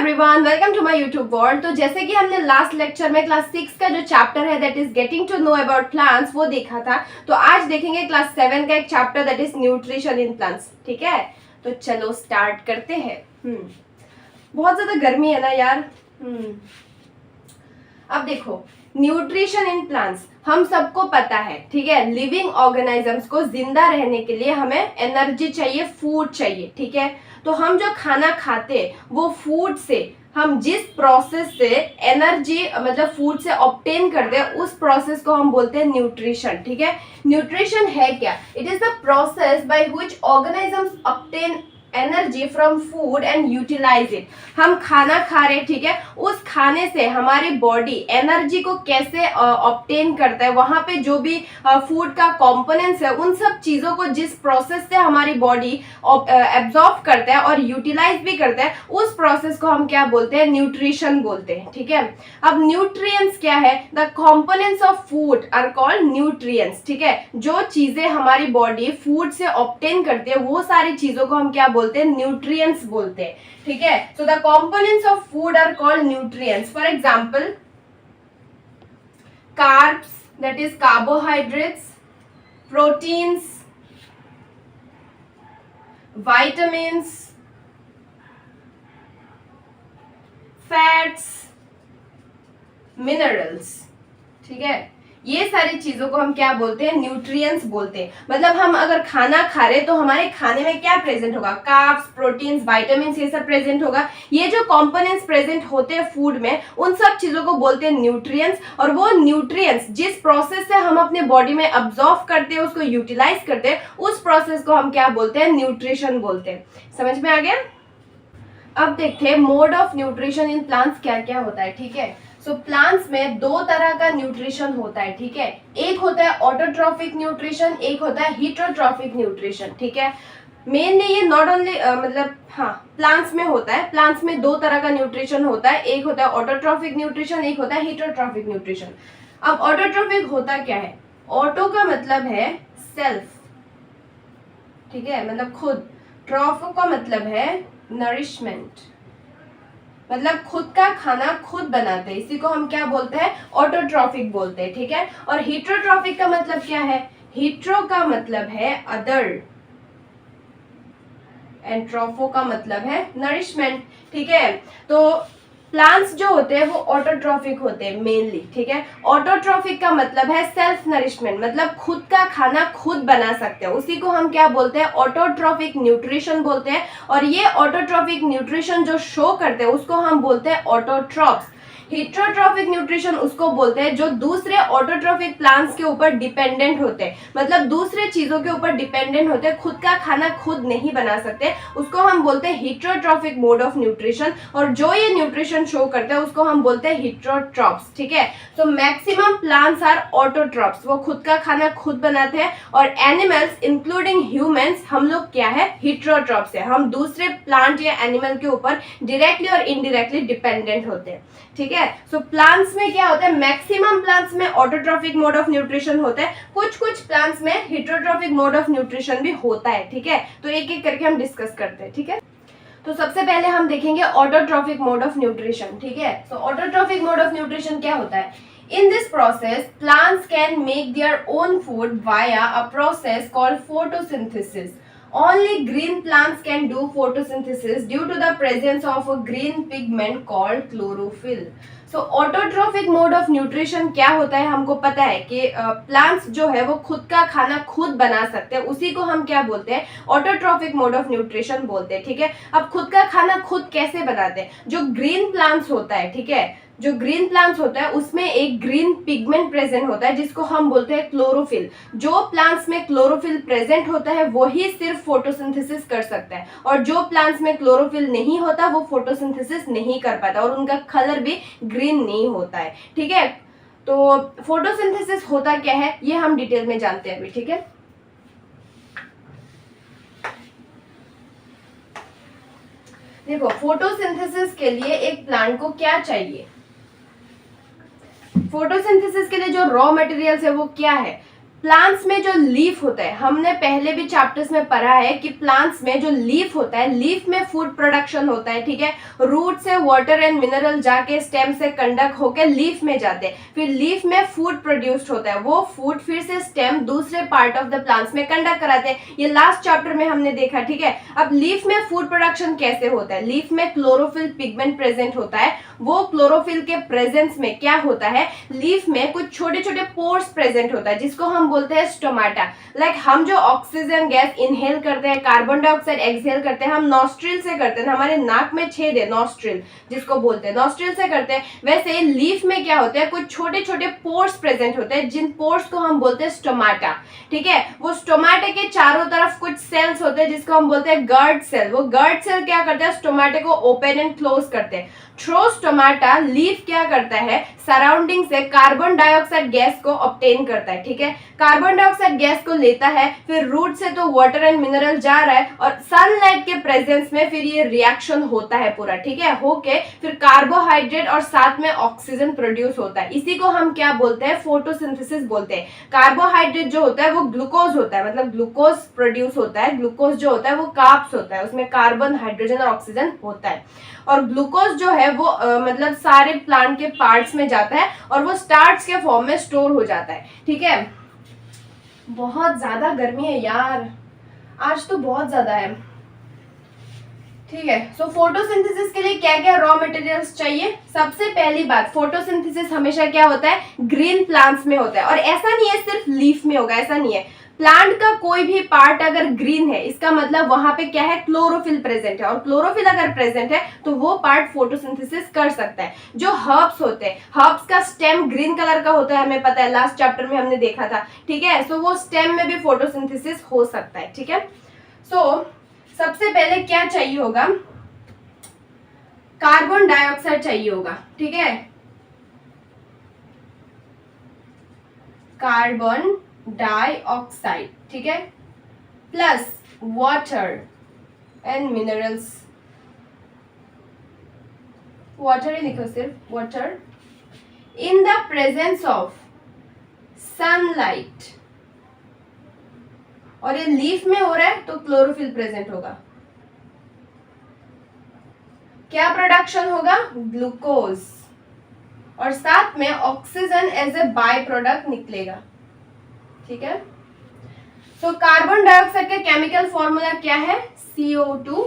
Everyone, welcome to my YouTube world. तो जैसे कि हमने लास्ट लेक्चर में क्लास 6 का जो चैप्टर है that is getting to know about plants वो देखा था, तो आज देखेंगे क्लास 7 का एक chapter that is nutrition in plants. ठीक है, तो चलो स्टार्ट करते हैं। बहुत ज्यादा गर्मी है ना यार। अब देखो, न्यूट्रिशन इन प्लांट्स हम सबको पता है, ठीक है। लिविंग ऑर्गेनिजम्स को जिंदा रहने के लिए हमें एनर्जी चाहिए, फूड चाहिए, ठीक है। तो हम जो खाना खाते वो फूड से हम जिस प्रोसेस से एनर्जी मतलब फूड से ऑब्टेन करते हैं उस प्रोसेस को हम बोलते हैं न्यूट्रिशन, ठीक है। न्यूट्रिशन है क्या? It is the process by which organisms obtain energy from food and utilise it. हम खाना खा रहे, ठीक है, उस खाने से हमारी बॉडी एनर्जी को कैसे ऑब्टेन करता है, वहां पे जो भी फूड का कंपोनेंट्स है उन सब चीजों को जिस प्रोसेस से हमारी बॉडी एब्जॉर्ब करता है और यूटिलाइज भी करता है उस प्रोसेस को हम क्या बोलते हैं? न्यूट्रिशन बोलते हैं, ठीक है। अब न्यूट्रिएंट्स क्या है? The components of food are called nutrients, ठीक है। जो चीजें हमारी बॉडी फूड से ऑब्टेन करती है वो सारी चीजों को हम क्या बोलते हैं? न्यूट्रिएंट्स बोलते हैं, ठीक है। So the components of food are called nutrients. For example, carbs, that is carbohydrates, proteins, vitamins, fats, minerals, ठीक है। ये सारी चीजों को हम क्या बोलते हैं? न्यूट्रिएंट्स बोलते हैं। मतलब हम अगर खाना खा रहे तो हमारे खाने में क्या प्रेजेंट होगा? कार्ब्स, प्रोटीन्स, विटामिन्स, ये सब प्रेजेंट होगा। ये जो कंपोनेंट्स प्रेजेंट होते हैं फूड में उन सब चीजों को बोलते हैं न्यूट्रिएंट्स। और वो न्यूट्रिएंट्स जिस प्रोसेस से हम अपने बॉडी में अब्सॉर्ब करते हैं, उसको यूटिलाइज करते हैं, उस प्रोसेस को हम क्या बोलते हैं? न्यूट्रिशन बोलते हैं। समझ में आ गया? अब देखते हैं mode of nutrition in plants क्या क्या होता है, ठीक है। सो प्लांट्स में दो तरह का न्यूट्रिशन होता है, ठीक है। एक होता है ऑटोट्रॉफिक न्यूट्रिशन, एक होता है हीटरोट्रॉफिक न्यूट्रिशन, ठीक है। मेनली ये नॉट ओनली मतलब प्लांट्स में होता है। प्लांट्स में दो तरह का न्यूट्रिशन होता है, एक होता है ऑटोट्रॉफिक न्यूट्रिशन, एक होता है हीटरोट्रॉफिक न्यूट्रिशन। अब ऑटोट्रॉफिक होता क्या है? ऑटो का मतलब है सेल्फ, ठीक है, मतलब खुद। ट्रॉफो का मतलब है नरिशमेंट, मतलब खुद का खाना खुद बनाते हैं, इसी को हम क्या बोलते हैं? ऑटोट्रॉफिक बोलते हैं, ठीक है। और हीटरोट्रॉफिक का मतलब क्या है? हीट्रो का मतलब है अदर एंड ट्रॉफो का मतलब है नरिशमेंट, ठीक है। तो प्लांट्स जो होते हैं वो ऑटोट्रॉफिक होते हैं मेनली, ठीक है। ऑटोट्रॉफिक का मतलब है सेल्फ नरिशमेंट, मतलब खुद का खाना खुद बना सकते हैं, उसी को हम क्या बोलते हैं? ऑटोट्रॉफिक न्यूट्रिशन बोलते हैं। और ये ऑटोट्रॉफिक न्यूट्रिशन जो शो करते हैं उसको हम बोलते हैं ऑटोट्रॉप्स। हीटरोट्रॉफिक न्यूट्रिशन उसको बोलते हैं जो दूसरे ऑटोट्रॉफिक प्लांट्स के ऊपर डिपेंडेंट होते हैं, मतलब दूसरे चीजों के ऊपर डिपेंडेंट होते हैं, खुद का खाना खुद नहीं बना सकते, उसको हम बोलते हैं हीटरोट्रॉफिक मोड ऑफ न्यूट्रिशन। और जो ये न्यूट्रिशन शो करते हैं उसको हम बोलते हैं हीटरोट्रॉप्स, ठीक है। तो मैक्सिमम प्लांट्स आर ऑटोट्रॉप्स, वो खुद का खाना खुद बनाते हैं। और एनिमल्स इंक्लूडिंग ह्यूमंस, हम लोग क्या है? हीटरोट्रॉप्स है, हम दूसरे प्लांट या एनिमल के ऊपर डायरेक्टली और इनडायरेक्टली डिपेंडेंट होते हैं, ठीक है। सो प्लांट्स में क्या होता है? मैक्सिमम प्लांट्स में ऑटोट्रॉफिक मोड ऑफ न्यूट्रिशन होता है, कुछ कुछ प्लांट्स में हीटरोट्रॉफिक मोड ऑफ न्यूट्रिशन भी होता है, ठीक है। तो एक एक करके हम डिस्कस करते हैं, ठीक है। तो सबसे पहले हम देखेंगे ऑटोट्रॉफिक मोड ऑफ न्यूट्रिशन, ठीक है। सो ऑटोट्रॉफिक मोड ऑफ न्यूट्रिशन क्या होता है? In this process, plants can make their own food via a process called photosynthesis. Only green plants can do photosynthesis due to the presence of a green pigment called chlorophyll. So autotrophic mode of nutrition क्या होता है? हमको पता है कि plants जो है वो खुद का खाना खुद बना सकते हैं, उसी को हम क्या बोलते हैं? ऑटोट्रॉफिक मोड ऑफ न्यूट्रिशन बोलते हैं, ठीक है। अब खुद का खाना खुद कैसे बनाते हैं? जो ग्रीन प्लांट्स होता है, ठीक है, जो ग्रीन प्लांट्स होता है उसमें एक ग्रीन पिगमेंट प्रेजेंट होता है जिसको हम बोलते हैं क्लोरोफिल। जो प्लांट्स में क्लोरोफिल प्रेजेंट होता है वही सिर्फ फोटोसिंथेसिस कर सकता है, और जो प्लांट्स में क्लोरोफिल नहीं होता वो फोटोसिंथेसिस नहीं कर पाता और उनका कलर भी ग्रीन नहीं होता है, ठीक है। तो फोटोसिंथेसिस होता क्या है ये हम डिटेल में जानते हैं अभी, ठीक है। देखो, फोटोसिंथेसिस के लिए एक प्लांट को क्या चाहिए? फोटोसिंथेसिस के लिए जो रॉ मटेरियल्स है वो क्या है? प्लांट्स में जो लीफ होता है, हमने पहले भी चैप्टर्स में पढ़ा है कि प्लांट्स में जो लीफ होता है, लीफ में फूड प्रोडक्शन होता है, ठीक है। रूट से वाटर एंड मिनरल जाके स्टेम से कंडक्ट होके लीफ में जाते हैं, फिर लीफ में फूड प्रोड्यूस्ड होता है, वो फूड फिर से स्टेम दूसरे पार्ट ऑफ द प्लांट्स में कंडक्ट कराते हैं। ये लास्ट चैप्टर में हमने देखा, ठीक है। अब लीफ में फूड प्रोडक्शन कैसे होता है? लीफ में क्लोरोफिल पिगमेंट प्रेजेंट होता है। वो क्लोरोफिल के प्रेजेंस में क्या होता है, लीफ में कुछ छोटे छोटे पोर्स प्रेजेंट होता है जिसको हम बोलते हैं स्टोमाटा। लाइक हम जो ऑक्सीजन गैस इनहेल करते हैं, कार्बन डाइऑक्साइड एक्सहेल करते हैं, हम नॉस्ट्रिल से करते हैं, हमारे नाक में छेद है, नॉस्ट्रिल जिसको बोलते हैं, नॉस्ट्रिल से करते हैं। वैसे लीफ में क्या होता है, कुछ छोटे छोटे पोर्स प्रेजेंट होते हैं, जिन पोर्स को हम बोलते हैं स्टोमाटा, ठीक है। वो स्टोमाटा के चारों तरफ कुछ सेल्स होते हैं जिसको हम बोलते हैं गर्ड सेल। वो गर्ड सेल क्या करते हैं, स्टोमाटा को ओपन एंड क्लोज करते हैं। थ्रू स्टोमाटा लीफ क्या करता है, सराउंडिंग से कार्बन डाइऑक्साइड गैस को ऑब्टेन करता है, ठीक है। कार्बन डाइऑक्साइड गैस को लेता है, फिर रूट से तो वाटर एंड मिनरल जा रहा है और सनलाइट के प्रेजेंस में फिर ये रिएक्शन होता है पूरा, ठीक है। होके फिर कार्बोहाइड्रेट और साथ में ऑक्सीजन प्रोड्यूस होता है। इसी को हम क्या बोलते हैं, फोटोसिंथेसिस बोलते हैं। कार्बोहाइड्रेट जो होता है वो ग्लूकोज होता है, मतलब ग्लूकोज प्रोड्यूस होता है। ग्लूकोज जो होता है वो कार्ब्स होता है, उसमें कार्बन, हाइड्रोजन और ऑक्सीजन होता है। और ग्लूकोज जो है वो मतलब सारे प्लांट के पार्ट्स में जाता है और वो स्टार्च के फॉर्म में स्टोर हो जाता है, ठीक है। बहुत ज्यादा गर्मी है यार, आज तो बहुत ज्यादा है, ठीक है। सो फोटोसिंथेसिस के लिए क्या क्या रॉ मटेरियल्स चाहिए? सबसे पहली बात, फोटोसिंथेसिस हमेशा क्या होता है, ग्रीन प्लांट्स में होता है। और ऐसा नहीं है सिर्फ लीफ में होगा, ऐसा नहीं है। प्लांट का कोई भी पार्ट अगर ग्रीन है, इसका मतलब वहां पे क्या है, क्लोरोफिल प्रेजेंट है। और क्लोरोफिल अगर प्रेजेंट है तो वो पार्ट फोटोसिंथेसिस कर सकता है। जो हर्ब्स होते हैं, हर्ब्स का स्टेम ग्रीन कलर का होता है, हमें पता है, लास्ट चैप्टर में हमने देखा था, ठीक है। सो वो स्टेम में भी फोटोसिंथेसिस हो सकता है, ठीक है। सो सबसे पहले क्या चाहिए होगा, कार्बन डाइऑक्साइड चाहिए होगा, ठीक है। कार्बन डाइऑक्साइड, ठीक है, plus water and minerals. Water ही लिखो, सिर्फ water in the presence of sunlight. और ये लीफ में हो रहा है तो क्लोरोफिल प्रेजेंट होगा। क्या प्रोडक्शन होगा, ग्लूकोज, और साथ में oxygen as a by product निकलेगा, ठीक है। सो कार्बन डाइऑक्साइड का केमिकल फॉर्मूला क्या है, CO2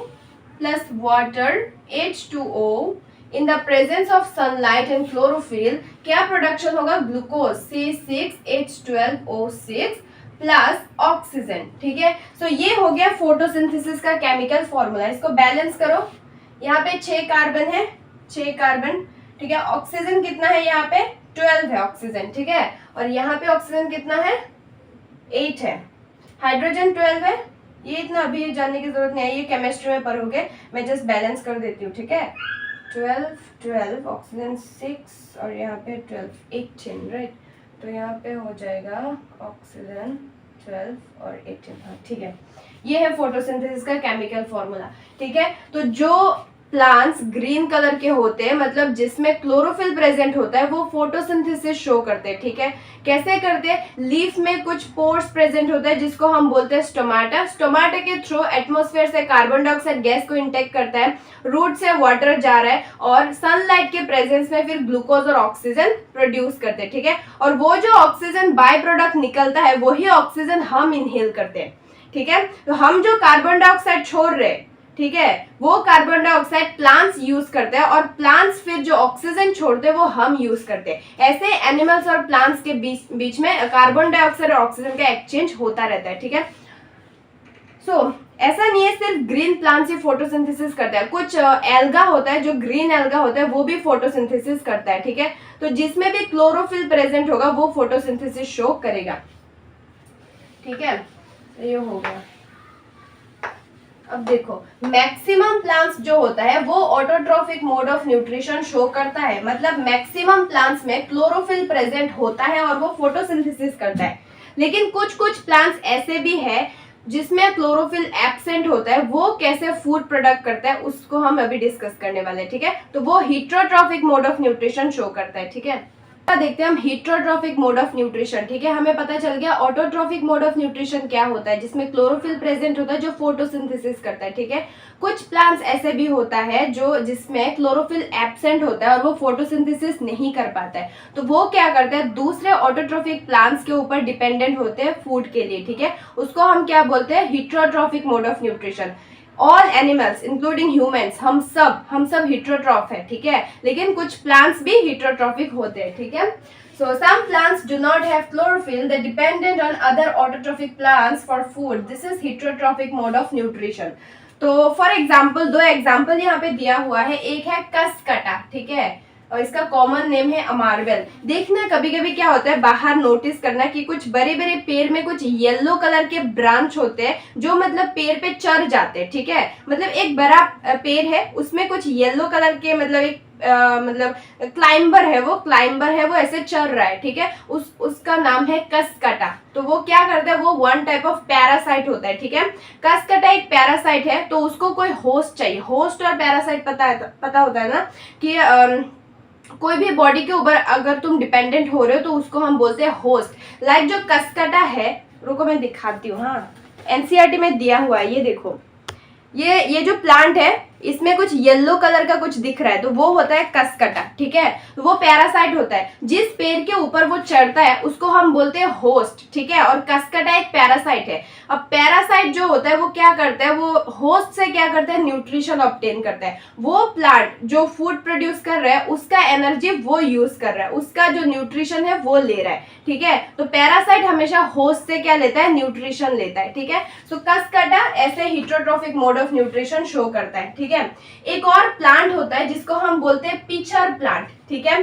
plus water H2O in the presence of sunlight and chlorophyll. क्या प्रोडक्शन होगा, ग्लूकोज C6H12O6 प्लस ऑक्सीजन, ठीक है। सो ये हो गया फोटोसिंथेसिस का केमिकल फॉर्मूला। इसको बैलेंस करो, यहाँ पे 6 कार्बन है, 6 कार्बन, ठीक है। ऑक्सीजन कितना है, यहाँ पे 12 है ऑक्सीजन, ठीक है। और यहाँ पे ऑक्सीजन कितना है, 8 है। हाइड्रोजन 12 है। ये इतना अभी जानने की जरूरत नहीं है, ये केमिस्ट्री में पढ़ोगे, मैं जस्ट बैलेंस कर देती हूँ, ठीक है। 12 ऑक्सीजन 6 और यहाँ पे 12 18, राइट। तो यहाँ पे हो जाएगा ऑक्सीजन 12 और 18, हाँ ठीक है। ये है फोटोसिंथेसिस का केमिकल फॉर्मूला, ठीक है। तो जो प्लांट्स ग्रीन कलर के होते हैं, मतलब जिसमें क्लोरोफिल प्रेजेंट होता है, वो फोटोसिंथेसिस शो करते हैं, ठीक है। कैसे करते हैं, लीफ में कुछ पोर्स प्रेजेंट होता है जिसको हम बोलते हैं स्टोमाटा। स्टोमाटा के थ्रू एटमॉस्फेयर से कार्बन डाइऑक्साइड गैस को इंटेक करता है, रूट से वाटर जा रहा है और सनलाइट के प्रेजेंस में फिर ग्लूकोज और ऑक्सीजन प्रोड्यूस करते हैं, ठीक है। और वो जो ऑक्सीजन बाय प्रोडक्ट निकलता है वही ऑक्सीजन हम इनहेल करते हैं, ठीक है। तो हम जो कार्बन डाइऑक्साइड छोड़ रहे हैं, ठीक है, वो कार्बन डाइऑक्साइड प्लांट्स यूज करते हैं और प्लांट्स फिर जो ऑक्सीजन छोड़ते हैं वो हम यूज करते हैं। ऐसे एनिमल्स और प्लांट्स के बीच में कार्बन डाइऑक्साइड और ऑक्सीजन का एक्सचेंज होता रहता है, ठीक है। सो ऐसा नहीं है सिर्फ ग्रीन प्लांट्स ही फोटोसिंथेसिस करता है, कुछ एल्गा होता है, जो ग्रीन एल्गा होता है वो भी फोटोसिंथेसिस करता है, ठीक है। तो जिसमें भी क्लोरोफिल प्रेजेंट होगा वो फोटोसिंथेसिस शो करेगा, ठीक है। ये हो गया। अब देखो, मैक्सिमम प्लांट्स जो होता है वो autotrophic mode of nutrition show करता है, मतलब मैक्सिमम प्लांट्स में क्लोरोफिल प्रेजेंट होता है और वो फोटोसिंथेसिस करता है। लेकिन कुछ कुछ प्लांट्स ऐसे भी है जिसमें क्लोरोफिल एब्सेंट होता है, वो कैसे फूड प्रोडक्ट करता है उसको हम अभी डिस्कस करने वाले हैं, ठीक है। तो वो heterotrophic mode of nutrition show करता है, ठीक है। देखते हैं हम हिट्रोट्रॉफिक मोड ऑफ न्यूट्रिशन। ठीक है, हमें पता चल गया ऑटोट्रॉफिक मोड ऑफ न्यूट्रिशन क्या होता है, जिसमें क्लोरोफिल प्रेजेंट होता है जो फोटोसिंथेसिस करता है। ठीक है, कुछ प्लांट्स ऐसे भी होता है जो जिसमें क्लोरोफिल एब्सेंट होता है और वो फोटोसिंथेसिस नहीं कर पाता है, तो वो क्या करते हैं, दूसरे ऑटोट्रॉफिक प्लांट्स के ऊपर डिपेंडेंट होते हैं फूड के लिए। ठीक है, उसको हम क्या बोलते हैं, heterotrophic mode of nutrition. All animals including humans, हम सब हिट्रोट्रॉफ है। ठीक है, लेकिन कुछ प्लांट्स भी हिट्रोट्रॉफिक होते हैं। ठीक है, so some plants do not have chlorophyll, they dependent on other autotrophic plants for food. This is heterotrophic mode of nutrition. तो फॉर एग्जाम्पल दो एग्जाम्पल यहाँ पे दिया हुआ है, एक है कसकटा। ठीक है, और इसका कॉमन नेम है अमारवेल। देखना कभी कभी क्या होता है, बाहर नोटिस करना कि कुछ बड़े बड़े पेड़ में कुछ येलो कलर के ब्रांच होते हैं जो मतलब पेड़ पे चढ़ जाते हैं। ठीक है, मतलब एक बड़ा पेड़ है उसमें कुछ येलो कलर के मतलब एक मतलब क्लाइंबर है वो ऐसे चल रहा है। ठीक है, उसका नाम है कसकटा। तो वो क्या करता है, वो वन टाइप ऑफ पैरासाइट होता है। ठीक है, कसकटा एक पैरासाइट है, तो उसको कोई होस्ट चाहिए। होस्ट और पैरासाइट पता होता है ना कि कोई भी बॉडी के ऊपर अगर तुम डिपेंडेंट हो रहे हो तो उसको हम बोलते हैं होस्ट। लाइक जो कसकटा है, रुको मैं दिखाती हूँ। हाँ, एनसीईआरटी में दिया हुआ है, ये देखो, ये जो प्लांट है इसमें कुछ येलो कलर का कुछ दिख रहा है, तो वो होता है कसकटा। ठीक है, वो पैरासाइट होता है, जिस पेड़ के ऊपर वो चढ़ता है उसको हम बोलते हैं होस्ट। ठीक है, और कसकटा एक पैरासाइट है। अब पैरासाइट जो होता है वो क्या करता है, वो होस्ट से क्या करता है, न्यूट्रिशन ऑब्टेन करता है। वो प्लांट जो फूड प्रोड्यूस कर रहा है उसका एनर्जी वो यूज कर रहा है, उसका जो न्यूट्रिशन है वो ले रहा है। ठीक है, तो पैरासाइट हमेशा होस्ट से क्या लेता है, न्यूट्रिशन लेता है। ठीक है, सो कसकटा ऐसे heterotrophic mode of nutrition show करता है। ठीक है, एक और प्लांट होता है जिसको हम बोलते हैं पिचर प्लांट। ठीक है,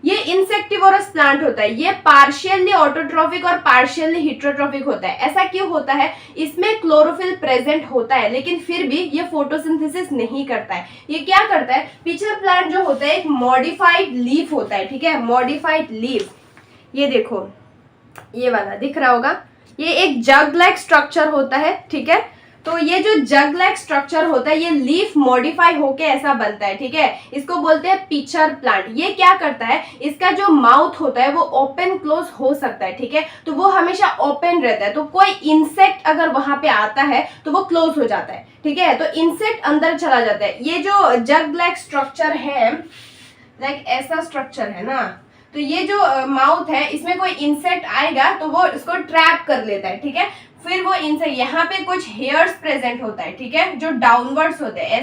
ये इंसेक्टिवोरस प्लांट होता है, ये पार्शियली ऑटोट्रॉफिक और पार्शियली हिट्रोट्रॉफिक होता है। ऐसा क्यों होता है, इसमें क्लोरोफिल प्रेजेंट होता है लेकिन फिर भी ये फोटोसिंथेसिस नहीं करता है। ये क्या करता है, पिचर प्लांट जो होता है एक मॉडिफाइड लीफ होता है। ठीक है, मॉडिफाइड लीफ, ये देखो ये वाला दिख रहा होगा, ये एक जग लाइक स्ट्रक्चर होता है। ठीक है, तो ये जो जग लाइक स्ट्रक्चर होता है ये लीफ मॉडिफाई होके ऐसा बनता है। ठीक है, इसको बोलते हैं पिचर प्लांट। ये क्या करता है, इसका जो माउथ होता है वो ओपन क्लोज हो सकता है। ठीक है, तो वो हमेशा ओपन रहता है, तो कोई इंसेक्ट अगर वहां पे आता है तो वो क्लोज हो जाता है। ठीक है, तो इंसेक्ट अंदर चला जाता है। ये जो जग लाइक स्ट्रक्चर है, लाइक ऐसा स्ट्रक्चर है ना, तो ये जो माउथ है इसमें कोई इंसेक्ट आएगा तो वो इसको ट्रैप कर लेता है। ठीक है, फिर वो इंसेक्ट, यहाँ पे कुछ हेयर्स प्रेजेंट होता है। ठीक है, जो डाउनवर्ड्स होते हैं,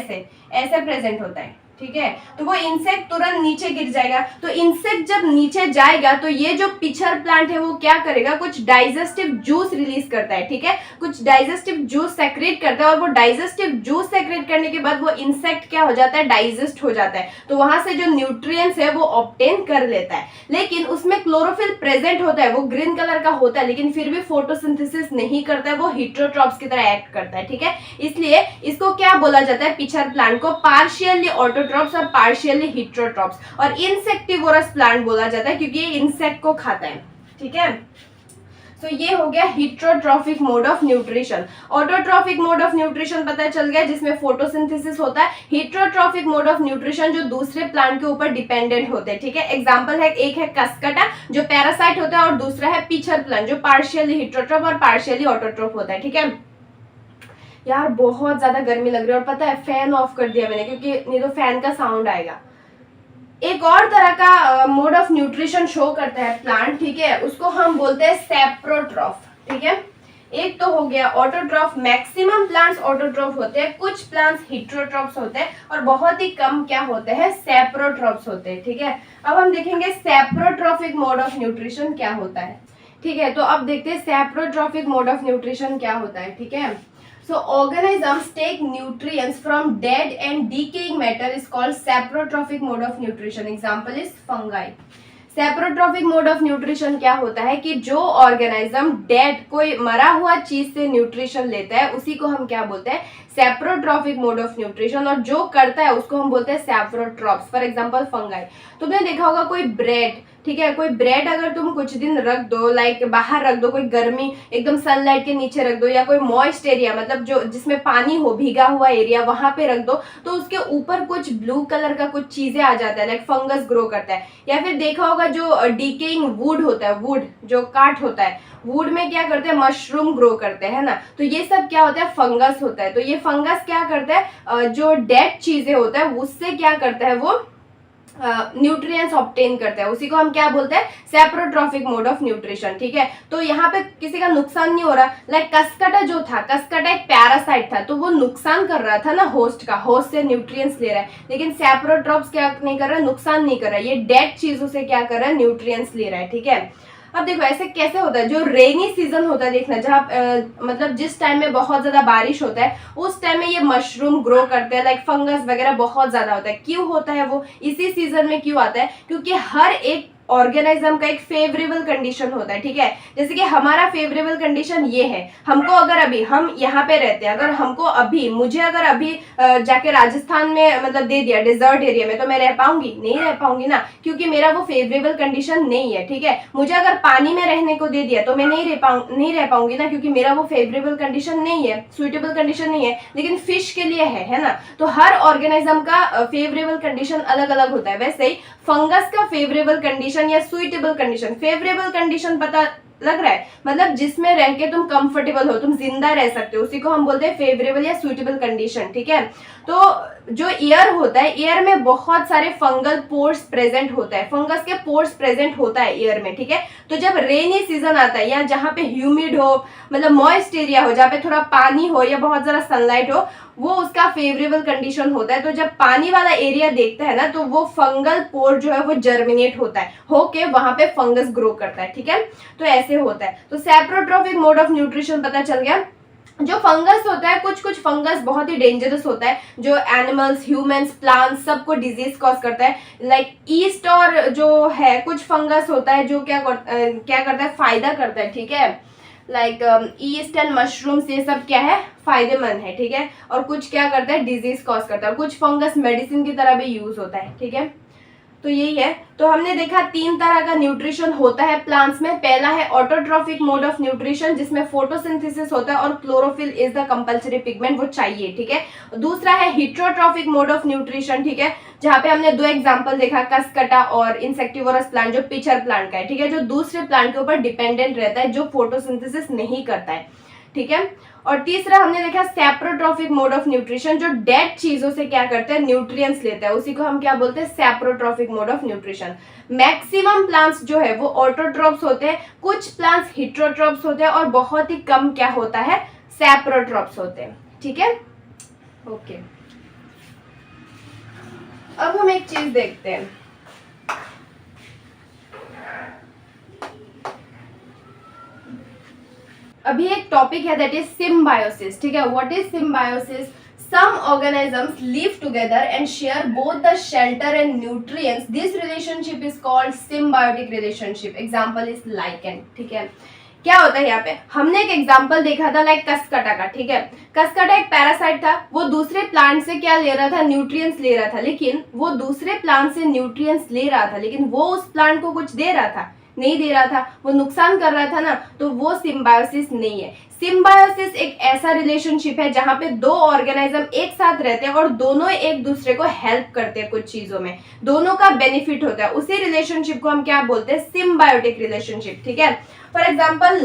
ऐसे प्रेजेंट होता है। ठीक है, तो वो इंसेक्ट तुरंत नीचे गिर जाएगा। तो इंसेक्ट जब नीचे जाएगा तो ये जो पिचर प्लांट है वो क्या करेगा, कुछ डाइजेस्टिव जूस रिलीज करता है। ठीक है, कुछ डाइजेस्टिव जूस सेक्रेट करता है और वो डाइजेस्टिव जूस सेक्रेट करने के बाद वो इंसेक्ट क्या हो जाता है, डाइजेस्ट हो जाता है। तो वहां से जो न्यूट्रिएंट्स है वो ऑब्टेन कर लेता है। लेकिन उसमें क्लोरोफिल प्रेजेंट होता है, वो ग्रीन कलर का होता है, लेकिन फिर भी फोटोसिंथेसिस नहीं करता है, वो हिट्रोट्रॉप्स की तरह एक्ट करता है। ठीक है, इसलिए इसको क्या बोला जाता है, पिचर प्लांट को पार्शियली ऑटोट्रॉप्स और पार्शियली हिट्रोट्रॉप्स, और इंसेक्टिवोरस प्लांट बोला जाता है क्योंकि ये इंसेक्ट को खाता है। ठीक है, तो ये हो गया heterotrophic mode of nutrition. Autotrophic mode of nutrition पता चल गया जिसमें फोटोसिंथेसिस होता है। हिट्रोट्रॉफिक मोड ऑफ न्यूट्रिशन जो दूसरे प्लांट के ऊपर डिपेंडेंट होते हैं। ठीक है, एग्जांपल है, एक है कसकटा जो पैरासाइट होता है और दूसरा है पिचर प्लांट जो पार्शियली हिट्रोट्रॉप और पार्शियली ऑटोट्रॉप होता है। ठीक है यार, बहुत ज्यादा गर्मी लग रही है और पता है फैन ऑफ कर दिया मैंने क्योंकि नहीं तो फैन का साउंड आएगा। एक और तरह का मोड ऑफ न्यूट्रिशन शो करता है प्लांट। ठीक है, उसको हम बोलते हैं सेप्रोट्रॉफ। ठीक है, एक तो हो गया ऑटोट्रॉफ, मैक्सिमम प्लांट्स ऑटोट्रॉफ होते हैं, कुछ प्लांट्स हिट्रोट्रॉप्स होते हैं और बहुत ही कम क्या होते हैं, सेप्रोट्रॉप्स होते हैं। ठीक है, अब हम देखेंगे सेप्रोट्रॉफिक मोड ऑफ न्यूट्रिशन क्या होता है। ठीक है, तो अब देखते हैं सेप्रोट्रॉफिक मोड ऑफ न्यूट्रिशन क्या होता है। ठीक है, so organisms take nutrients from dead and decaying matter is called saprotrophic mode of nutrition. Example is fungi. Saprotrophic mode of nutrition क्या होता है कि जो ऑर्गेनिज्म डेड, कोई मरा हुआ चीज से न्यूट्रिशन लेता है उसी को हम क्या बोलते हैं, सैप्रोट्रॉफिक मोड ऑफ न्यूट्रिशन, और जो करता है उसको हम बोलते हैं सैप्रोट्रॉप्स। फॉर एग्जांपल फंगाई, तुमने देखा होगा कोई ब्रेड, ठीक है, कोई ब्रेड अगर तुम कुछ दिन रख दो, लाइक बाहर रख दो, कोई गर्मी एकदम सनलाइट के नीचे रख दो, या कोई मॉइस्ट एरिया मतलब जो जिसमें पानी हो, भीगा हुआ एरिया, वहां पे रख दो, तो उसके ऊपर कुछ ब्लू कलर का कुछ चीजें आ जाता है, लाइक फंगस ग्रो करता है। या फिर देखा होगा जो डिकेइंग वुड होता है, वुड जो काठ होता है, वुड में क्या करते हैं, मशरूम ग्रो करते हैं ना, तो ये सब क्या होता है, फंगस होता है। तो ये फंगस क्या करता है, जो डेड चीजें होता है उससे क्या करता है, वो न्यूट्रिएंट्स ऑब्टेन करता है, उसी को हम क्या बोलते हैं, सैप्रोट्रॉफिक मोड ऑफ न्यूट्रिशन। ठीक है, तो यहाँ पे किसी का नुकसान नहीं हो रहा। लाइक कसकटा जो था, कसकटा एक पैरासाइट था, तो वो नुकसान कर रहा था ना होस्ट का, होस्ट से न्यूट्रिएंट्स ले रहा है, लेकिन सैप्रोट्रॉप्स क्या नहीं कर रहा है, नुकसान नहीं कर रहा है, ये डेड चीजों से क्या कर रहा है, न्यूट्रिएंट्स ले रहा है। ठीक है, अब देखो ऐसे कैसे होता है, जो रेनी सीजन होता है, देखना जहाँ मतलब जिस टाइम में बहुत ज्यादा बारिश होता है उस टाइम में ये मशरूम ग्रो करते हैं, लाइक फंगस वगैरह बहुत ज्यादा होता है। क्यों होता है वो, इसी सीजन में क्यों आता है, क्योंकि हर एक ऑर्गेनिज्म का एक फेवरेबल कंडीशन होता है। ठीक है, जैसे कि हमारा फेवरेबल कंडीशन ये है, हमको अगर अभी हम यहाँ पे रहते हैं, अगर हमको अभी मुझे अगर अभी जाके राजस्थान में मतलब दे दिया डिजर्ट एरिया में, तो मैं रह पाऊंगी, नहीं रह पाऊंगी ना, क्योंकि मेरा वो फेवरेबल कंडीशन नहीं है। ठीक है, मुझे अगर पानी में रहने को दे दिया तो मैं नहीं रह पाऊंगी ना, क्योंकि मेरा वो फेवरेबल कंडीशन नहीं है, सुइटेबल कंडीशन नहीं है। लेकिन फिश के लिए है ना, तो हर ऑर्गेनिज्म का फेवरेबल कंडीशन अलग अलग होता है। वैसे ही फंगस का फेवरेबल कंडीशन या सुइटेबल कंडीशन, फेवरेबल कंडीशन पता लग रहा है, मतलब जिसमें रह के तुम कंफर्टेबल हो, तुम जिंदा रह सकते हो, उसी को हम बोलते हैं फेवरेबल या सुइटेबल कंडीशन। ठीक है, तो जो एयर होता है, एयर में बहुत सारे फंगल पोर्स प्रेजेंट होता है, फंगस के पोर्स प्रेजेंट होता है एयर में। ठीक है, तो जब रेनी सीजन आता है या जहाँ पे ह्यूमिड हो, मतलब मॉइस्ट एरिया हो, जहाँ पे थोड़ा पानी हो या बहुत ज्यादा सनलाइट हो, वो उसका फेवरेबल कंडीशन होता है। तो जब पानी वाला एरिया देखता है ना, तो वो फंगल पोर जो है वो जर्मिनेट होता है, होके वहां पे फंगस ग्रो करता है। ठीक है, तो ऐसे होता है। तो सैप्रोट्रॉफिक मोड ऑफ न्यूट्रिशन पता चल गया। जो फंगस होता है, कुछ कुछ फंगस बहुत ही डेंजरस होता है, जो एनिमल्स, ह्यूमंस, प्लांट्स सबको डिजीज कॉज करता है। लाइक ईस्ट और जो है कुछ फंगस होता है जो क्या करता है, फायदा करता है। ठीक है, लाइक ईस्ट एंड मशरूम्स ये सब क्या है, फायदेमंद है। ठीक है, और कुछ क्या करता है, डिजीज कॉज करता है, और कुछ फंगस मेडिसिन की तरह भी यूज होता है। ठीक है, तो यही है। तो हमने देखा 3 तरह का न्यूट्रिशन होता है प्लांट्स में। पहला है ऑटोट्रॉफिक मोड ऑफ न्यूट्रिशन, जिसमें फोटोसिंथेसिस होता है और chlorophyll is the compulsory pigment, वो चाहिए। ठीक है, दूसरा है हेटेरोट्रॉफिक मोड ऑफ न्यूट्रिशन। ठीक है, जहां पे हमने 2 एग्जांपल देखा, कसकटा और इंसेक्टिवोरस प्लांट जो पिचर प्लांट का है। ठीक है, जो दूसरे प्लांट के ऊपर डिपेंडेंट रहता है, जो फोटोसिंथेसिस नहीं करता है। ठीक है, और तीसरा हमने देखा सैप्रोट्रॉफिक मोड ऑफ न्यूट्रिशन, जो डेड चीजों से क्या करते हैं, न्यूट्रिएंट्स लेता है, उसी को हम क्या बोलते हैं, saprotrophic mode of nutrition. Maximum plants जो है वो ऑटोट्रॉप्स होते हैं, कुछ प्लांट्स हेटेरोट्रॉप्स होते हैं, और बहुत ही कम क्या होता है, सैप्रोट्रॉप्स होते हैं। ठीक है, ओके। अब हम एक चीज देखते हैं, अभी एक टॉपिक है दैट इज सिम्बायोसिस। ठीक है, what is symbiosis? Some organisms live together and share both the shelter and nutrients. This relationship is called symbiotic relationship. Example is lichen. ठीक है, क्या होता है यहाँ पे, हमने एक एग्जाम्पल देखा था लाइक कसकटा का। ठीक है, कसकटा एक पैरासाइट था, वो दूसरे प्लांट से क्या ले रहा था, न्यूट्रिएंट्स ले रहा था, लेकिन वो दूसरे प्लांट से न्यूट्रिएंट्स ले रहा था, लेकिन वो उस प्लांट को कुछ दे रहा था, नहीं दे रहा था, वो नुकसान कर रहा था ना, तो वो सिम्बायोसिस नहीं है। सिम्बायोसिस एक ऐसा रिलेशनशिप है जहां पे 2 ऑर्गेनिज्म एक साथ रहते हैं और दोनों एक दूसरे को हेल्प करते हैं, कुछ चीजों में दोनों का बेनिफिट होता है, उसी रिलेशनशिप को हम क्या बोलते हैं, सिम्बायोटिक रिलेशनशिप। ठीक है, फॉर एग्जाम्पल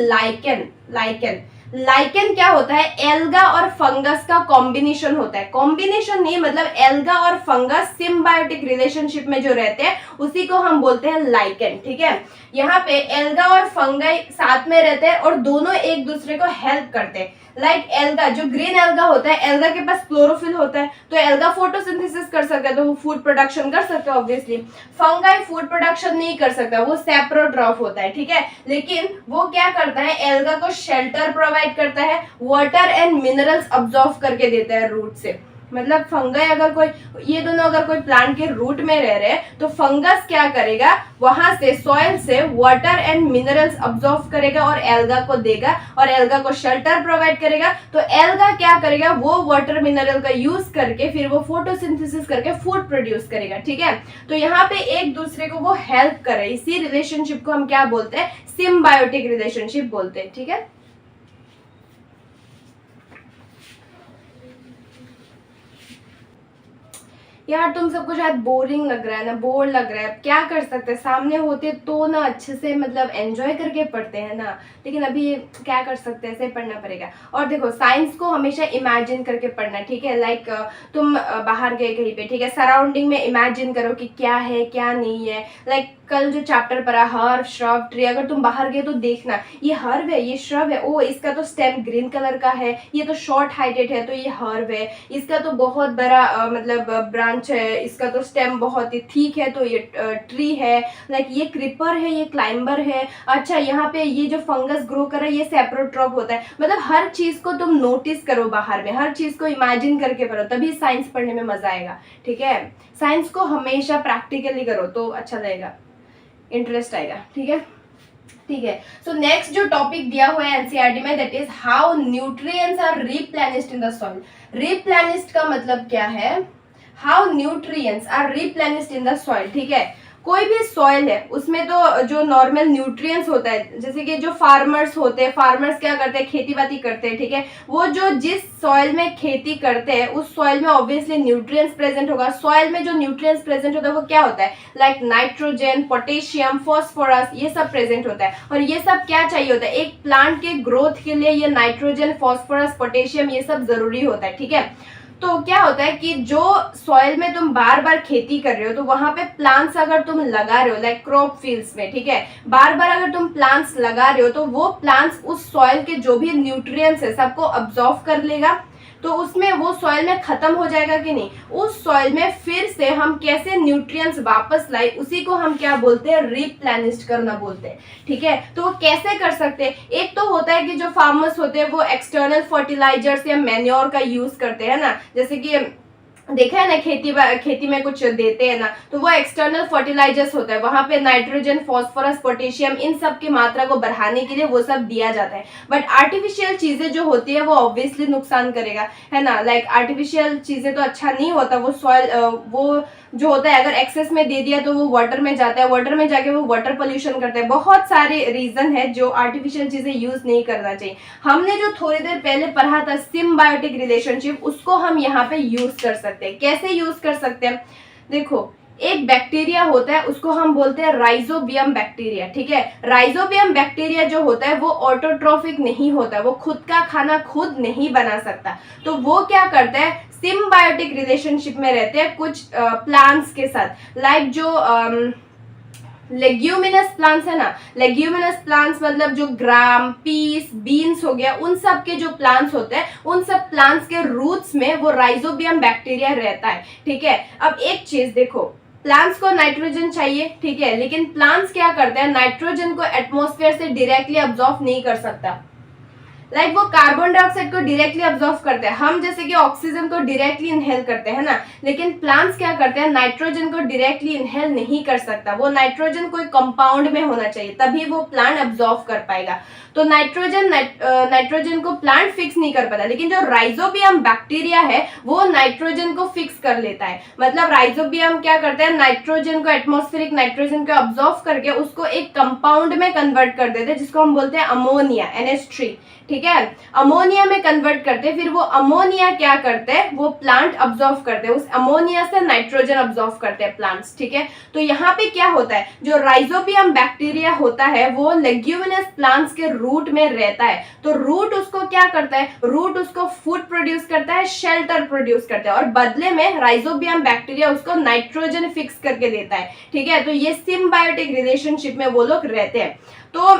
लाइकेन क्या होता है, एल्गा और फंगस का कॉम्बिनेशन होता है, कॉम्बिनेशन नहीं मतलब एल्गा और फंगस सिम्बायोटिक रिलेशनशिप में जो रहते हैं उसी को हम बोलते हैं लाइकेन। ठीक है, यहाँ पे एल्गा और फंगाई साथ में रहते हैं और दोनों एक दूसरे को हेल्प करते हैं। लाइक एल्गा, जो ग्रीन एल्गा होता है, एल्गा के पास क्लोरोफिल होता है, तो एल्गा फोटोसिंथेसिस कर सकता है, तो वो फूड प्रोडक्शन कर सकता है ऑब्वियसली। फंगाई फूड प्रोडक्शन नहीं कर सकता, वो सैप्रोट्रॉफ होता है। ठीक है, लेकिन वो क्या करता है, एल्गा को शेल्टर प्रोवाइड करता है, वाटर एंड मिनरल्स अब्सॉर्ब करके देता है रूट से। मतलब फंगस अगर कोई, ये दोनों अगर कोई प्लांट के रूट में रह रहे हैं तो फंगस क्या करेगा, वहां से सॉइल से वाटर एंड मिनरल्स अब्सॉर्ब करेगा और एल्गा को देगा और एल्गा को शेल्टर प्रोवाइड करेगा। तो एल्गा क्या करेगा, वो वाटर मिनरल का यूज करके फिर वो फोटोसिंथेसिस करके फूड प्रोड्यूस करेगा। ठीक है, तो यहाँ पे एक दूसरे को वो हेल्प करे, इसी रिलेशनशिप को हम क्या बोलते हैं, सिम्बायोटिक रिलेशनशिप बोलते हैं। ठीक है, यार तुम सबको शायद बोरिंग लग रहा है ना, बोर लग रहा है, क्या कर सकते हैं, सामने होते तो ना अच्छे से मतलब एंजॉय करके पढ़ते हैं ना, लेकिन अभी क्या कर सकते हैं, ऐसे पढ़ना पड़ेगा। और देखो साइंस को हमेशा इमेजिन करके पढ़ना, ठीक है, लाइक तुम बाहर गए कहीं पे, ठीक है, सराउंडिंग में इमेजिन करो कि क्या है क्या नहीं है। लाइक कल जो चैप्टर पढ़ा हर्ब श्रब ट्री, अगर तुम बाहर गए तो देखना ये हर्ब है, ये श्रब है, ओ इसका तो स्टेम ग्रीन कलर का है, ये तो शॉर्ट हाइटेड है तो ये हर्ब है, इसका तो बहुत बड़ा मतलब ब्रांच है, इसका तो स्टेम बहुत ही ठीक है तो ये ट्री है, लाइक ये क्रिपर है, ये क्लाइंबर है, अच्छा यहाँ पे ये जो फंगस ग्रो कर रहा है ये सेप्रोट्रॉप होता है। मतलब हर चीज को तुम नोटिस करो, बाहर में हर चीज को इमेजिन करके पढ़ो, तभी साइंस पढ़ने में मजा आएगा। ठीक है, साइंस को हमेशा प्रैक्टिकली करो तो अच्छा लगेगा, इंटरेस्ट आएगा। ठीक है, ठीक है। सो नेक्स्ट जो टॉपिक दिया हुआ है एनसीईआरटी में, that is how nutrients are replenished in the soil. Replenished का मतलब क्या है, how nutrients are replenished in the soil. ठीक है, कोई भी सॉइल है उसमें तो जो नॉर्मल न्यूट्रिएंट्स होता है, जैसे कि जो फार्मर्स होते हैं, फार्मर्स क्या करते हैं, खेती बाती करते हैं। ठीक है, वो जो जिस सॉइल में खेती करते हैं उस सॉइल में ऑब्वियसली न्यूट्रिएंट्स प्रेजेंट होगा। सॉइल में जो न्यूट्रिएंट्स प्रेजेंट होता है वो क्या होता है, लाइक नाइट्रोजन, पोटेशियम, फॉस्फोरस, ये सब प्रेजेंट होता है। और ये सब क्या चाहिए होता है, एक प्लांट के ग्रोथ के लिए ये नाइट्रोजन, फॉस्फोरस, पोटेशियम ये सब जरूरी होता है। ठीक है, तो क्या होता है कि जो सॉइल में तुम बार बार खेती कर रहे हो तो वहां पे प्लांट्स अगर तुम लगा रहे हो, लाइक क्रॉप फील्ड्स में, ठीक है, बार बार अगर तुम प्लांट्स लगा रहे हो तो वो प्लांट्स उस सॉइल के जो भी न्यूट्रिएंट्स है सबको अब्सॉर्ब कर लेगा। तो उसमें वो सॉइल में खत्म हो जाएगा कि नहीं, उस सॉइल में फिर से हम कैसे न्यूट्रिएंट्स वापस लाए, उसी को हम क्या बोलते हैं, रिप्लेनिश करना बोलते हैं। ठीक है, तो वो कैसे कर सकते हैं, एक तो होता है कि जो फार्मर्स होते हैं वो एक्सटर्नल फर्टिलाइजर्स या मैन्योर का यूज करते हैं ना, जैसे कि देखा है ना खेती में कुछ देते हैं ना, तो वो एक्सटर्नल फर्टिलाइजर्स होता है, वहां पे नाइट्रोजन, फॉस्फोरस, पोटेशियम इन सब की मात्रा को बढ़ाने के लिए वो सब दिया जाता है। बट आर्टिफिशियल चीजें जो होती है वो ऑब्वियसली नुकसान करेगा, है ना, लाइक आर्टिफिशियल चीजें तो अच्छा नहीं होता, वो सॉइल वो जो होता है अगर एक्सेस में दे दिया तो वो वाटर में जाता है, वाटर में जाके वो वाटर पोल्यूशन करता है। बहुत सारे रीजन है जो आर्टिफिशियल चीजें यूज नहीं करना चाहिए। हमने जो थोड़ी देर पहले पढ़ा था सिम्बायोटिक रिलेशनशिप, उसको हम यहाँ पे यूज कर सकते हैं। कैसे यूज कर सकते हैं, देखो एक बैक्टीरिया होता है उसको हम बोलते हैं राइजोबियम बैक्टीरिया। ठीक है, राइजोबियम बैक्टीरिया जो होता है वो ऑटोट्रॉफिक नहीं होता, वो खुद का खाना खुद नहीं बना सकता। तो वो क्या करता है, सिम्बायोटिक रिलेशनशिप में रहते हैं कुछ प्लांट्स के साथ, लाइक जो लेग्यूमिनस प्लांट्स है ना, लेग्यूमिनस प्लांट्स मतलब जो ग्राम, पीस, बीन्स हो गया, उन सब के जो प्लांट्स होते हैं उन सब प्लांट्स के रूट्स में वो राइजोबियम बैक्टीरिया रहता है। ठीक है, अब एक चीज देखो, प्लांट्स को नाइट्रोजन चाहिए, ठीक है, लेकिन प्लांट्स क्या करते हैं, नाइट्रोजन को एटमॉस्फेयर से डायरेक्टली अब्सॉर्ब नहीं कर सकता। लाइक वो कार्बन डाइऑक्साइड को डायरेक्टली अब्सॉर्ब करते हैं, हम जैसे कि ऑक्सीजन को डायरेक्टली इनहेल करते हैं ना, लेकिन प्लांट्स क्या करते हैं, नाइट्रोजन को डायरेक्टली इनहेल नहीं कर सकता। वो नाइट्रोजन कोई कंपाउंड में होना चाहिए तभी वो प्लांट अब्सॉर्ब कर पाएगा। तो नाइट्रोजन को प्लांट फिक्स नहीं कर पाता, लेकिन जो राइजोबियम बैक्टीरिया है वो नाइट्रोजन को फिक्स कर लेता है। मतलब राइजोबियम क्या करता है, नाइट्रोजन को, एटमॉस्फेरिक नाइट्रोजन को अब्सॉर्ब करके उसको एक कंपाउंड में कन्वर्ट कर देते हैं जिसको हम बोलते हैं अमोनिया, NH3। ठीक है, अमोनिया में कन्वर्ट करते हैं, फिर वो अमोनिया क्या करते हैं, वो प्लांट अब्सॉर्ब करते हैं, उस अमोनिया से नाइट्रोजन अब्सॉर्ब करते हैं प्लांट्स। ठीक है, तो यहाँ पे क्या होता है, जो राइजोबियम बैक्टीरिया होता है वो लेग्यूमिनस प्लांट्स के रूट में रहता है। तो रूट उसको क्या करता है, रूट उसको फूड प्रोड्यूस करता है, शेल्टर प्रोड्यूस करता है, और बदले में राइजोबियम बैक्टीरिया उसको नाइट्रोजन फिक्स करके देता है। ठीक है, तो ये सिम्बायोटिक रिलेशनशिप में वो लोग रहते हैं। तो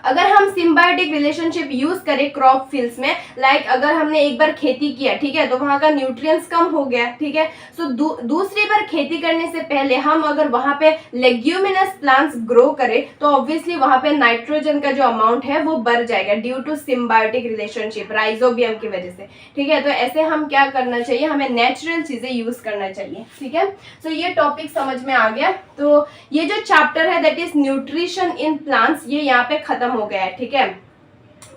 अगर हम सिम्बायोटिक रिलेशनशिप यूज करें क्रॉप फील्ड्स में, लाइक अगर हमने एक बार खेती किया, ठीक है, तो वहां का न्यूट्रिएंट्स कम हो गया, ठीक है, सो दूसरी बार खेती करने से पहले हम अगर वहां पे लेग्यूमिनस प्लांट्स ग्रो करें तो ऑब्वियसली वहां पे नाइट्रोजन का जो अमाउंट है वो बढ़ जाएगा due to symbiotic relationship, Rhizobium की वजह से, ठीक है। तो ऐसे हम क्या करना चाहिए, हमें नेचुरल चीजें यूज करना चाहिए, ठीक है। सो ये टॉपिक समझ में आ गया। तो ये जो चैप्टर है that is nutrition in plants, ये यहाँ पे खत्म हो गया है, ठीक है।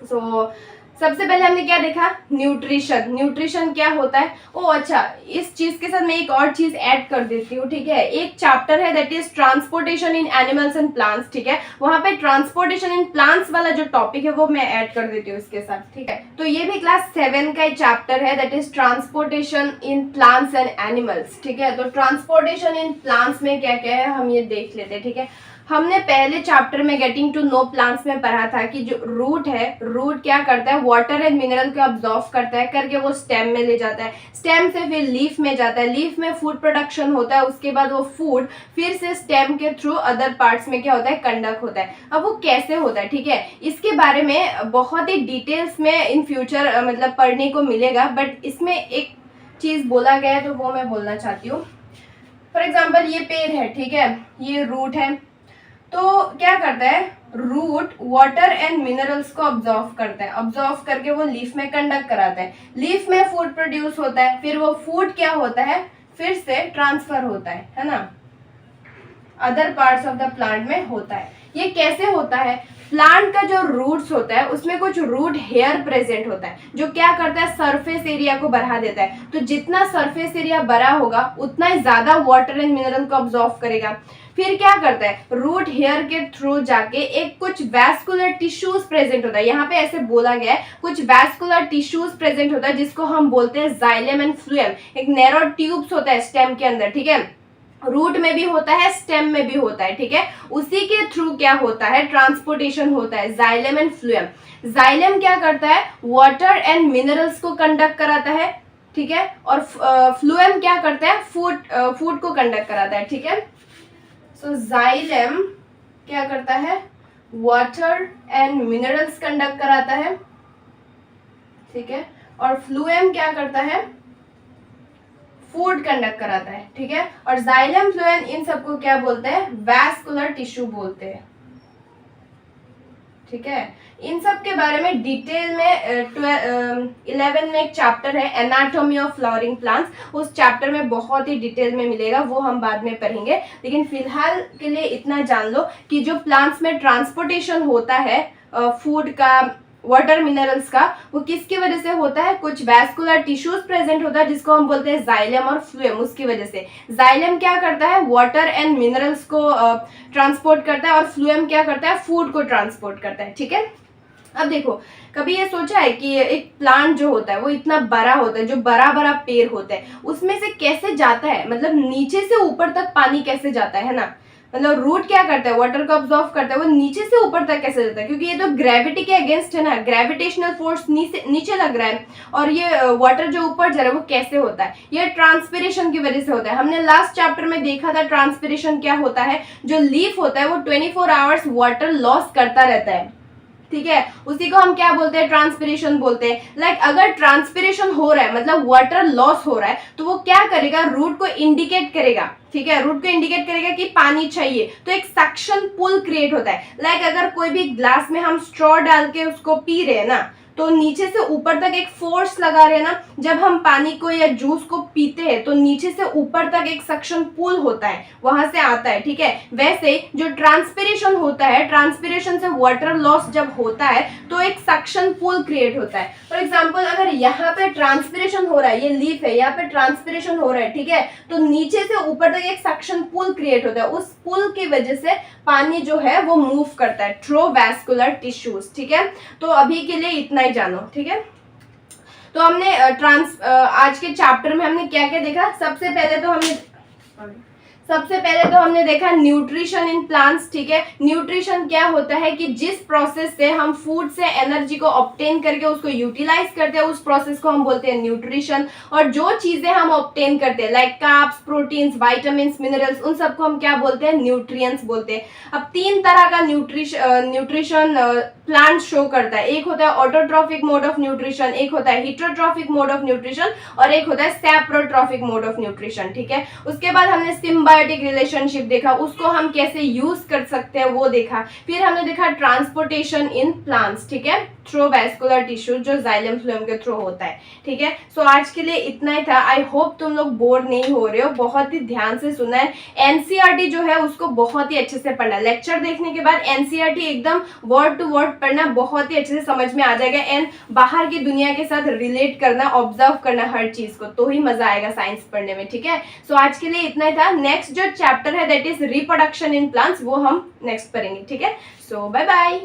सो सबसे पहले हमने क्या देखा, न्यूट्रिशन। न्यूट्रिशन क्या होता है, ओ अच्छा, इस चीज के साथ मैं एक और चीज ऐड कर देती हूँ, ठीक है। एक चैप्टर है that is transportation in animals and plants, ठीक है। वहां पे ट्रांसपोर्टेशन इन प्लांट्स वाला जो टॉपिक है वो मैं ऐड कर देती हूँ इसके साथ, ठीक है। तो ये भी क्लास 7 का एक चैप्टर है that is transportation in plants and animals, ठीक है। तो ट्रांसपोर्टेशन इन प्लांट्स में क्या क्या है हम ये देख लेते हैं, ठीक है। हमने पहले चैप्टर में गेटिंग टू नो प्लांट्स में पढ़ा था कि जो रूट है, रूट क्या करता है, वाटर एंड मिनरल को अब्जॉर्व करता है, करके वो स्टेम में ले जाता है, स्टेम से फिर लीफ में जाता है, लीफ में फूड प्रोडक्शन होता है, उसके बाद वो फूड फिर से स्टेम के थ्रू अदर पार्ट्स में क्या होता है, कंडक्ट होता है। अब वो कैसे होता है, ठीक है, इसके बारे में बहुत ही डिटेल्स में इन फ्यूचर मतलब पढ़ने को मिलेगा, बट इसमें एक चीज बोला गया है तो वो मैं बोलना चाहती हूँ। फॉर एग्जाम्पल ये पेड़ है, ठीक है, ये रूट है, तो क्या करता है, रूट वाटर एंड मिनरल्स को ऑब्जॉर्व करता है, ऑब्जॉर्व करके वो लीफ में कंडक्ट कराता है, लीफ में फूड प्रोड्यूस होता है, फिर वो फूड क्या होता है, फिर से ट्रांसफर होता है ना, other parts of the plant में होता है। ये कैसे होता है, प्लांट का जो रूट्स होता है उसमें कुछ रूट हेयर प्रेजेंट होता है जो क्या करता है, सरफेस एरिया को बढ़ा देता है। तो जितना सरफेस एरिया बड़ा होगा उतना ही ज्यादा वाटर एंड मिनरल को ऑब्जॉर्व करेगा। फिर क्या करता है, रूट हेयर के थ्रू जाके एक कुछ वैस्कुलर टिश्यूज प्रेजेंट होता है, यहाँ पे ऐसे बोला गया है कुछ वैस्कुलर टिश्यूज प्रेजेंट होता है जिसको हम बोलते हैं जाइलम एंड फ्लूएम। एक नैरो ट्यूब्स होता है स्टेम के अंदर, ठीक है, रूट में भी होता है, स्टेम में भी होता है, ठीक है। उसी के थ्रू क्या होता है, ट्रांसपोर्टेशन होता है, जाइलम एंड फ्लूएम। जाइलम क्या करता है, वाटर एंड मिनरल्स को कंडक्ट कराता है, ठीक है, और फ्लूएम क्या करता है, फूड को कंडक्ट कराता है, ठीक है। सो जाइलम क्या करता है, वाटर एंड मिनरल्स कंडक्ट कराता है, ठीक है, और फ्लूएम क्या करता है, फूड कंडक्ट कराता है, ठीक है। और जाइलम, फ्लूएम, इन सबको क्या बोलते हैं, वैस्कुलर टिश्यू बोलते हैं, ठीक है। इन सब के बारे में डिटेल में 11 में एक चैप्टर है एनाटॉमी ऑफ फ्लावरिंग प्लांट्स, उस चैप्टर में बहुत ही डिटेल में मिलेगा, वो हम बाद में पढ़ेंगे। लेकिन फिलहाल के लिए इतना जान लो कि जो प्लांट्स में ट्रांसपोर्टेशन होता है फूड का, वाटर मिनरल्स का, वो किसकी वजह से होता है, कुछ वैस्कुलर टिश्यूज प्रेजेंट होता है जिसको हम बोलते हैं जाइलम और फ्लूएम। उसकी वजह से जाइलम क्या करता है, वाटर एंड मिनरल्स को ट्रांसपोर्ट करता है, और फ्लूएम क्या करता है, फूड को ट्रांसपोर्ट करता है, ठीक है। अब देखो, कभी ये सोचा है कि एक प्लांट जो होता है वो इतना बड़ा होता है, जो बड़ा बड़ा पेड़ होता है उसमें से कैसे जाता है, मतलब नीचे से ऊपर तक पानी कैसे जाता है ना, मतलब रूट क्या करता है, वाटर को ऑब्जॉर्व करता है, वो नीचे से ऊपर तक कैसे जाता है, क्योंकि ये तो ग्रेविटी के अगेंस्ट है ना, ग्रेविटेशनल फोर्स नीचे लग रहा है, और ये वाटर जो ऊपर जा रहा है वो कैसे होता है, ये ट्रांसपिरेशन की वजह से होता है। हमने लास्ट चैप्टर में देखा था ट्रांसपिरेशन क्या होता है, जो लीफ होता है वो 24 आवर्स वाटर लॉस करता रहता है, ठीक है, उसी को हम क्या बोलते हैं, ट्रांसपिरेशन बोलते हैं। लाइक अगर ट्रांसपिरेशन हो रहा है मतलब वाटर लॉस हो रहा है, तो वो क्या करेगा, रूट को इंडिकेट करेगा, ठीक है, रूट को इंडिकेट करेगा कि पानी चाहिए, तो एक सक्शन पुल क्रिएट होता है। लाइक अगर कोई भी ग्लास में हम स्ट्रॉ डाल के उसको पी रहे हैं ना, तो नीचे से ऊपर तक एक फोर्स लगा रहे हैं ना, जब हम पानी को या जूस को पीते हैं तो नीचे से ऊपर तक एक सक्शन पुल होता है, वहां से आता है, ठीक है। वैसे जो ट्रांसपिरेशन होता है, ट्रांसपिरेशन से वाटर लॉस जब होता है तो एक सक्शन पुल क्रिएट होता है। फॉर एग्जाम्पल अगर यहाँ पे ट्रांसपिरेशन हो रहा है, ये लीफ है, यहाँ पे ट्रांसपिरेशन हो रहा है, ठीक है, तो नीचे से ऊपर तक एक सक्शन पुल क्रिएट होता है, उस पुल की वजह से पानी जो है वो मूव करता है थ्रू वैस्कुलर टिश्यूज, ठीक है। तो अभी के लिए इतना ही जानो, ठीक है। तो हमने आज के चैप्टर में हमने क्या क्या देखा, सबसे पहले तो हमने सबसे पहले तो हमने देखा न्यूट्रिशन इन प्लांट्स, ठीक है। न्यूट्रिशन क्या होता है कि जिस प्रोसेस से हम फूड से एनर्जी को ऑब्टेन करके उसको यूटिलाइज करते हैं उस प्रोसेस को हम बोलते हैं न्यूट्रिशन। और जो चीजें हम ऑब्टेन करते हैं like carbs, proteins, vitamin, minerals, उन सबको हम क्या बोलते हैं, न्यूट्रिएंट्स बोलते हैं। अब तीन तरह का न्यूट्रिशन प्लांट शो करता है। एक होता है ऑटोट्रॉफिक मोड ऑफ न्यूट्रिशन, एक होता है हिटरोट्रॉफिक मोड ऑफ न्यूट्रिशन और एक होता है सैप्रोट्रॉफिक मोड ऑफ न्यूट्रिशन, ठीक है। उसके बाद हमने सिम्बायोटिक रिलेशनशिप देखा, उसको हम कैसे यूज कर सकते हैं वो देखा। फिर हमने देखा ट्रांसपोर्टेशन इन प्लांट्स, ठीक है, थ्रू वैस्कुलर टिश्यू जो जाइलम फ्लोएम के थ्रू होता है, ठीक है। सो आज के लिए इतना ही था। आई होप तुम लोग बोर नहीं हो रहे हो, बहुत ही ध्यान से सुना है। एनसीईआरटी जो है उसको बहुत ही अच्छे से पढ़ना, लेक्चर देखने के बाद एनसीईआरटी एकदम वर्ड टू वर्ड पढ़ना, बहुत ही अच्छे से समझ में आ जाएगा एंड बाहर की दुनिया के साथ रिलेट करना, ऑब्जर्व करना हर चीज को, तो ही मजा आएगा साइंस पढ़ने में, ठीक है। सो आज के लिए इतना ही था। नेक्स्ट जो चैप्टर है that is reproduction in plants, वो हम नेक्स्ट पढ़ेंगे, ठीक है। सो बाय बाय।